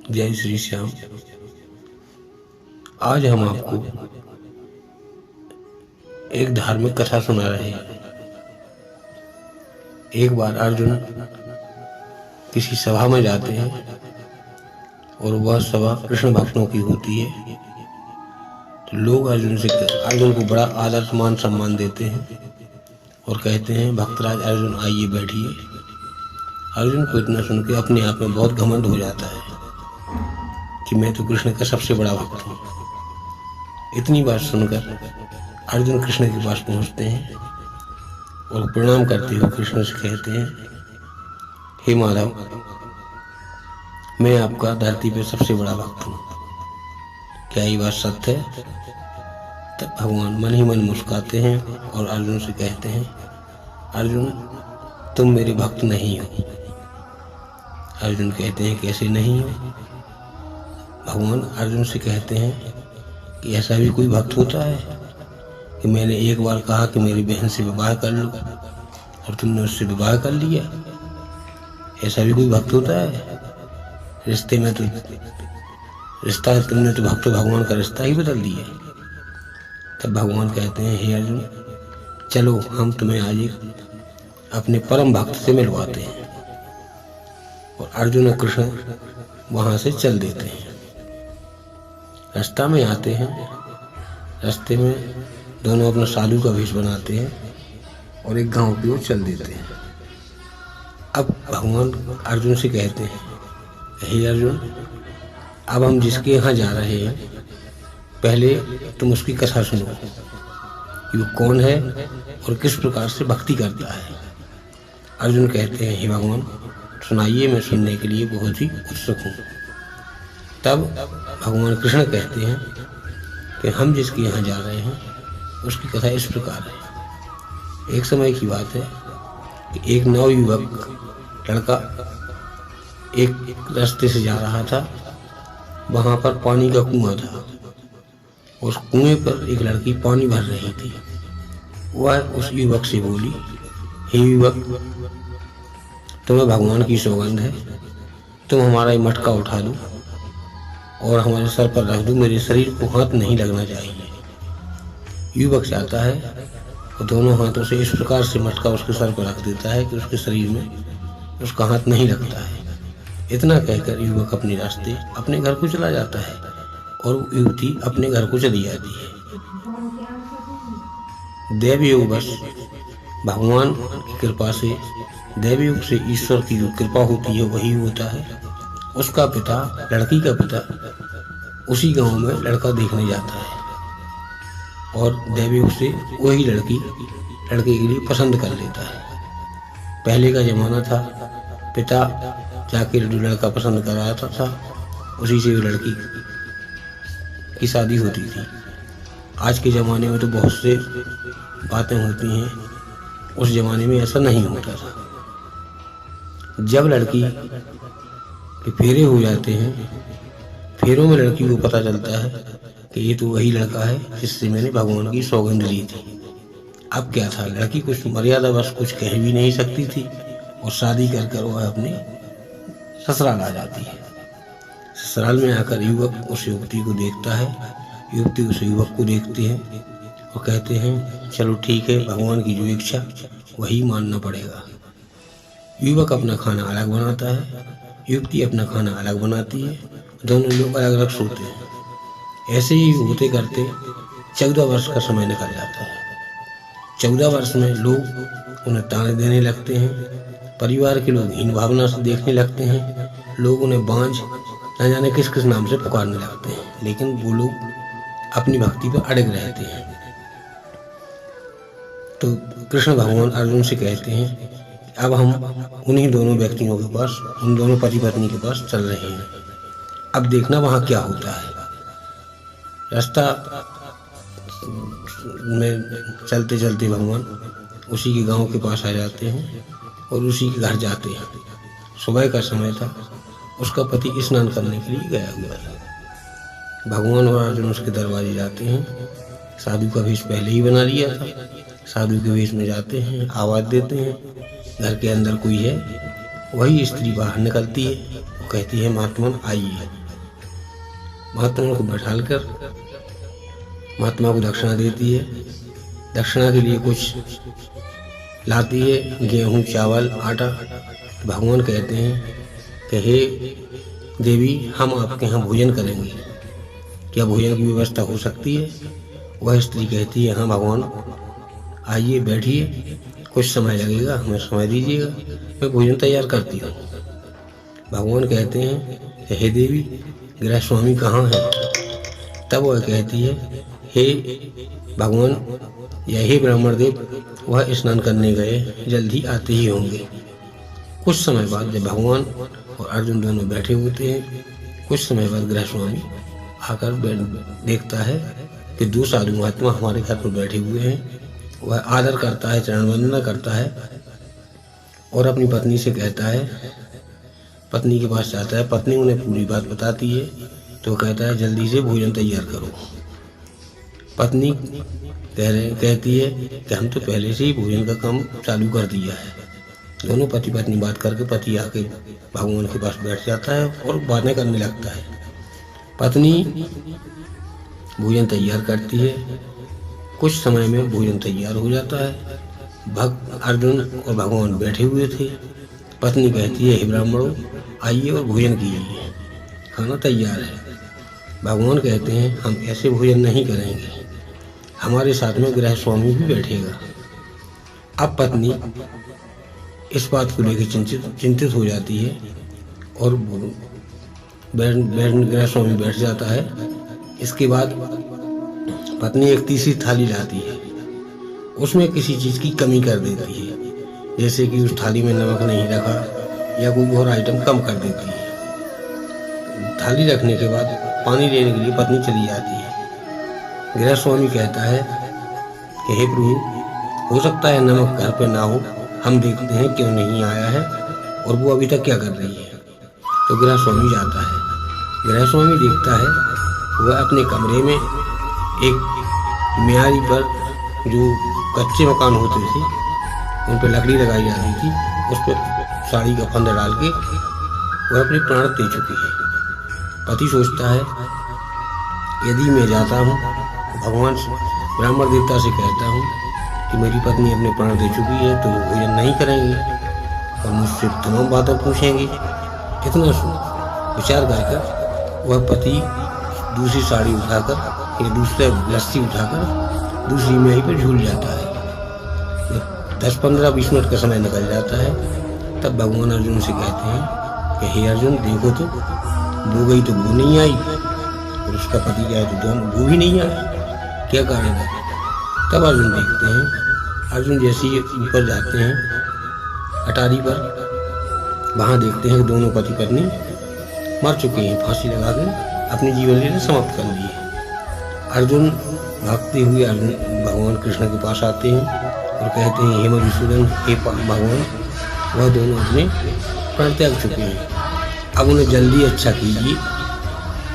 जय श्री श्याम। आज हम आपको एक धार्मिक कथा सुना रहे हैं। एक बार अर्जुन किसी सभा में जाते हैं और वह सभा कृष्ण भक्तों की होती है। तो लोग अर्जुन को बड़ा आदर मान सम्मान देते हैं और कहते हैं, भक्तराज अर्जुन आइए बैठिए। अर्जुन को इतना सुन के अपने आप में बहुत घमंड हो जाता है कि मैं तो कृष्ण का सबसे बड़ा भक्त हूँ। इतनी बात सुनकर अर्जुन कृष्ण के पास पहुँचते हैं और प्रणाम करते हुए कृष्ण से कहते हैं, हे माधव, मैं आपका धरती पे सबसे बड़ा भक्त हूँ, क्या ये बात सत्य है? तब भगवान मन ही मन मुस्कुराते हैं और अर्जुन से कहते हैं, अर्जुन तुम मेरे भक्त नहीं हो। अर्जुन कहते हैं, कैसे नहीं हो? भगवान अर्जुन से कहते हैं कि ऐसा भी कोई भक्त होता है कि मैंने एक बार कहा कि मेरी बहन से विवाह कर लो और तुमने उससे विवाह कर लिया? ऐसा भी कोई भक्त होता है? रिश्ते में तो रिश्ता है, तुमने तो भक्त भगवान का रिश्ता ही बदल दिया। तब भगवान कहते हैं, हे अर्जुन, चलो हम तुम्हें आज एक अपने परम भक्त से मिलवाते हैं। और अर्जुन और कृष्ण वहां से चल देते हैं। रास्ता में आते हैं, रास्ते में दोनों अपना साधु का वेश बनाते हैं और एक गांव की ओर चल देते हैं। अब भगवान अर्जुन से कहते हैं, हे अर्जुन, अब हम जिसके यहाँ जा रहे हैं पहले तुम उसकी कथा सुनो कि वो कौन है और किस प्रकार से भक्ति करता है। अर्जुन कहते हैं, हे भगवान सुनाइए, मैं सुनने के लिए बहुत ही उत्सुक हूँ। तब भगवान कृष्ण कहते हैं कि हम जिसके यहाँ जा रहे हैं उसकी कथा इस प्रकार है। एक समय की बात है कि एक नवयुवक लड़का एक रास्ते से जा रहा था। वहाँ पर पानी का कुआं था। उस कुएं पर एक लड़की पानी भर रही थी। वह उस युवक से बोली, हे युवक, तुम्हें भगवान की सौगंध है, तुम हमारा ये मटका उठा दो और हमारे सर पर रख दो, मेरे शरीर को हाथ नहीं लगना चाहिए। युवक चाहता है और दोनों हाथों से इस प्रकार से मटका उसके सर पर रख देता है कि उसके शरीर में उसका हाथ नहीं लगता है। इतना कहकर युवक अपने रास्ते अपने घर को चला जाता है और युवती अपने घर को चली जाती है। दैवयोग बस भगवान की कृपा से, दैवयोग से ईश्वर की जो कृपा होती है वही होता है। उसका पिता, लड़की का पिता, उसी गांव में लड़का देखने जाता है और दैवयोग से वही लड़के के लिए पसंद कर लेता है। पहले का जमाना था, पिता जाके जो लड़का पसंद कर रहा था उसी से लड़की की शादी होती थी। आज के ज़माने में तो बहुत से बातें होती हैं, उस ज़माने में ऐसा नहीं होता था। जब लड़की के फेरे हो जाते हैं, फेरों में लड़की को पता चलता है कि ये तो वही लड़का है जिससे मैंने भगवान की सौगंध ली थी। अब क्या था, लड़की कुछ मर्यादा बस कुछ कह भी नहीं सकती थी और शादी कर वह अपने ससुराल आ जाती है। ससुराल में आकर युवक उस युवती को देखता है, युवती उस युवक को देखती है और कहते हैं, चलो ठीक है, भगवान की जो इच्छा वही मानना पड़ेगा। युवक अपना खाना अलग बनाता है, युवती अपना खाना अलग बनाती है, दोनों लोग अलग अलग सोते हैं। ऐसे ही होते करते 14 वर्ष का समय निकल जाता है। 14 वर्ष में लोग उन्हें ताने देने लगते हैं, परिवार के लोग हीन भावना से देखने लगते हैं, लोग उन्हें बांझ न जाने किस किस नाम से पुकारने लगते हैं, लेकिन वो लोग अपनी भक्ति पर अड़ग रहते हैं। तो कृष्ण भगवान अर्जुन से कहते हैं, अब हम उन्हीं दोनों व्यक्तियों के पास, उन दोनों पति पत्नी के पास चल रहे हैं। अब देखना वहाँ क्या होता है। रास्ता में चलते चलते भगवान उसी के गांव के पास आ जाते हैं और उसी के घर जाते हैं। सुबह का समय था, उसका पति स्नान करने के लिए गया हुआ था। भगवान और अर्जुन उसके दरवाजे जाते हैं। साधु का वेश पहले ही बना लिया था। साधु के वेश में जाते हैं, आवाज़ देते हैं, घर के अंदर कोई है। वही स्त्री बाहर निकलती है, वो कहती है, महात्मन आइए। महात्मा को बैठालकर महात्मा को दक्षिणा देती है। दक्षिणा के लिए कुछ लाती है, गेहूं, चावल, आटा। भगवान कहते हैं कि हे देवी, हम आपके यहाँ भोजन करेंगे, क्या भोजन की व्यवस्था हो सकती है? वह स्त्री कहती है, हाँ भगवान, आइए बैठिए, कुछ समय लगेगा, हमें समय दीजिएगा, मैं भोजन तैयार करती हूँ। भगवान कहते हैं, हे देवी, गृह स्वामी कहाँ है? तब वह कहती है, हे भगवान या हे ब्राह्मण देव, वह स्नान करने गए, जल्दी आते ही होंगे। कुछ समय बाद जब भगवान और अर्जुन दोनों बैठे होते हैं, कुछ समय बाद गृह स्वामी आकर देखता है कि दो साधु महात्मा हमारे घर पर बैठे हुए हैं। वह आदर करता है, चरण वंदना करता है और अपनी पत्नी से कहता है, पत्नी के पास जाता है। पत्नी उन्हें पूरी बात बताती है तो कहता है, जल्दी से भोजन तैयार करो। पत्नी कहती है कि हम तो पहले से ही भोजन का काम चालू कर दिया है। दोनों पति पत्नी बात करके पति आके भगवान के पास बैठ जाता है और बातें करने लगता है। पत्नी भोजन तैयार करती है। कुछ समय में भोजन तैयार हो जाता है। भक्त अर्जुन और भगवान बैठे हुए थे। पत्नी कहती है, हे ब्राह्मणों, आइए और भोजन कीजिए, खाना तैयार है। भगवान कहते हैं, हम ऐसे भोजन नहीं करेंगे, हमारे साथ में गृह स्वामी भी बैठेगा। अब पत्नी इस बात को लेकर चिंतित हो जाती है और गृह स्वामी बैठ जाता है। इसके बाद पत्नी एक तीसरी थाली लाती है, उसमें किसी चीज़ की कमी कर देती है, जैसे कि उस थाली में नमक नहीं रखा या कोई और आइटम कम कर देती है। थाली रखने के बाद पानी लेने के लिए पत्नी चली जाती है। गृह स्वामी कहता है कि हे प्रभु, हो सकता है नमक घर पे ना हो, हम देखते हैं क्यों नहीं आया है और वो अभी तक क्या कर रही है। तो गृह स्वामी जाता है। गृह स्वामी देखता है वह अपने कमरे में एक मियारी पर, जो कच्चे मकान होते थे उन पर लकड़ी लगाई जाती थी, उस पर साड़ी का फंदा डाल के वह अपने प्राण दे चुकी है। पति सोचता है, यदि मैं जाता हूँ, भगवान ब्राह्मण देवता से कहता हूँ कि मेरी पत्नी अपने प्राण दे चुकी है, तो वो भोजन नहीं करेंगे और मुझसे तमाम बातें पूछेंगे। इतना विचार कर वह पति दूसरी साड़ी उठाकर या दूसरा लस्सी उठाकर दूसरी मेहरी पर झूल जाता है। 10-15-20 मिनट का समय निकल जाता है। तब भगवान अर्जुन से कहते हैं कि हे अर्जुन, देखो तो वो गई तो वो नहीं आई और उसका पति जाए तो दोनों वो भी नहीं आए, क्या कारण है? तब अर्जुन देखते हैं, अर्जुन जैसे ही ऊपर जाते हैं अटारी पर, वहाँ देखते हैं कि दोनों पति पत्नी मर चुके हैं, फांसी लगा के अपनी जीवन लीला समाप्त कर ली है। अर्जुन भागते हुए भगवान कृष्ण के पास आते हैं और कहते हैं, हे मधुसूदन, हे भगवान, वह दोनों अपने प्राण त्याग चुके हैं, अब उन्हें जल्दी अच्छा कीजिए,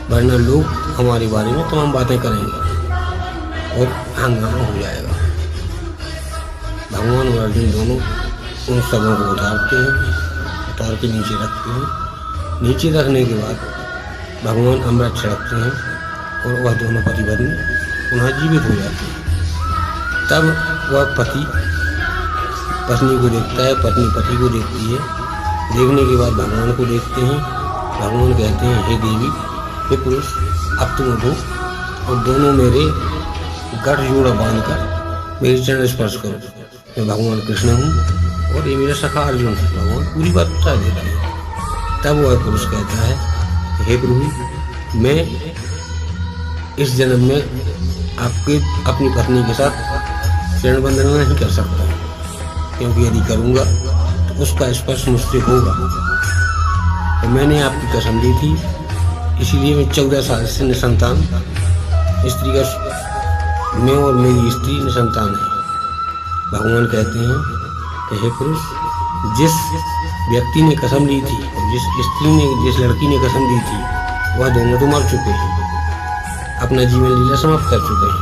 वरना लोग हमारे बारे में तमाम बातें करेंगे और हंगामा हो जाएगा। भगवान और अर्जुन दोनों उन सबों को उतारते हैं, उतार के नीचे रखते हैं। नीचे रखने के बाद भगवान अमृत छिड़कते हैं और वह दोनों पति पत्नी पुनः जीवित हो जाते हैं। तब वह पति पत्नी को देखता है, पत्नी पति को देखती है। देखने के बाद भगवान को देखते हैं। भगवान कहते हैं, हे देवी, हे पुरुष, अब तुम उठो और दोनों मेरे गठजोड़ा बांधकर मेरे चरण स्पर्श करो। मैं भगवान कृष्ण हूँ और ये मेरा सखा अर्जुन है। भगवान पूरी बात बता देते हैं। तब वह पुरुष कहता है, हे प्रभु, मैं इस जन्म में अपनी पत्नी के साथ चरण वंदना नहीं कर सकता, क्योंकि यदि करूँगा तो उसका स्पर्श मुझसे होगा। तो मैंने आपकी कसम दी थी, इसीलिए मैं 14 साल से निसंतान स्त्री का, मैं और मेरी स्त्री निसंतान है। भगवान कहते हैं कि हे पुरुष, जिस व्यक्ति ने कसम ली थी और जिस लड़की ने कसम दी थी, वह दोनों तो मर चुके हैं, अपना जीवन लीला समाप्त कर चुके हैं।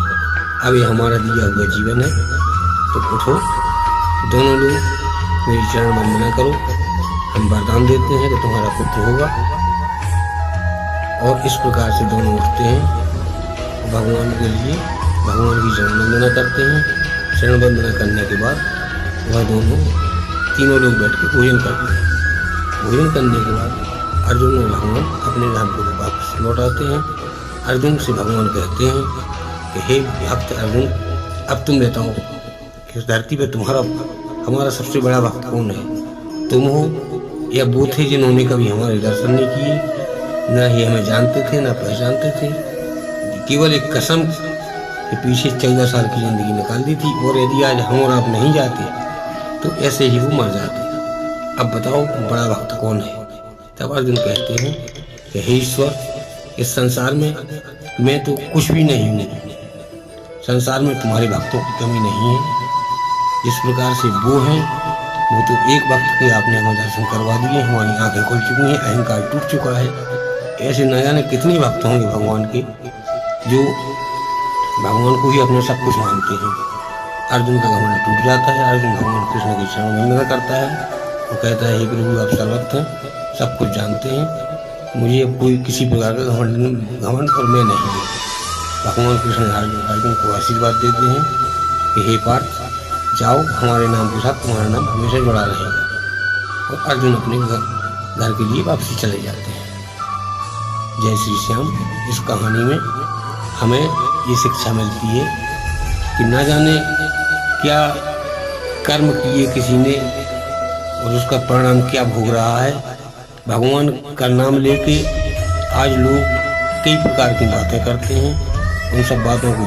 अब ये हमारा दिया हुआ जीवन है, तो उठो, दोनों लोग मेरी चरण वंदना करो। हम वरदान देते हैं कि तुम्हारा पुत्र होगा और इस प्रकार से दोनों उठते हैं, भगवान के लिए भगवान की शरण वंदना करते हैं। शरण वंदना करने के बाद वह दोनों तीनों लोग बैठ के भोजन करते हैं। भोजन करने के बाद अर्जुन और भगवान अपने धाम को वापस लौट आते हैं। अर्जुन से भगवान कहते हैं कि हे भक्त अर्जुन, अब तुम बताओ कि इस धरती पर हमारा सबसे बड़ा भक्त कौन है? तुम हो या वो थे जिन्होंने कभी हमारे दर्शन नहीं किए, ना ही हमें जानते थे ना पहचानते थे, केवल एक कसम के पीछे 14 साल की जिंदगी निकाल दी थी, और यदि आज हम और आप नहीं जाते तो ऐसे ही वो मर जाते। अब बताओ बड़ा भक्त कौन है? तब अर्जुन कहते हैं कि हे ईश्वर, इस संसार में मैं तो कुछ भी नहीं हूँ, संसार में तुम्हारे भक्तों की कमी नहीं है। जिस प्रकार से वो हैं, वो तो एक भक्त के आपने हमें दर्शन करवा दिए, हमारी आंखें खुल चुकी हैं, अहंकार टूट चुका है। ऐसे न जाने कितने भक्त होंगे भगवान के जो भगवान को ही अपना सब कुछ मानते हैं। अर्जुन का घमंड टूट जाता है। अर्जुन भगवान कृष्ण की शरण वंदना करता है और कहता है, हे प्रभु, आप सर्वत्र हैं, सब कुछ जानते हैं, मुझे अब कोई किसी प्रकार का घमंड और मैं नहीं हूँ। भगवान कृष्ण अर्जुन को आशीर्वाद देते हैं कि हे पार्थ, जाओ, हमारे नाम के साथ तुम्हारा नाम हमेशा जुड़ा रहेगा। और अर्जुन अपने घर के लिए वापसी चले जाते हैं। जय श्री श्याम। इस कहानी में हमें ये शिक्षा मिलती है कि न जाने क्या कर्म किए किसी ने और उसका परिणाम क्या भोग रहा है। भगवान का नाम लेके आज लोग कई प्रकार की बातें करते हैं, उन सब बातों को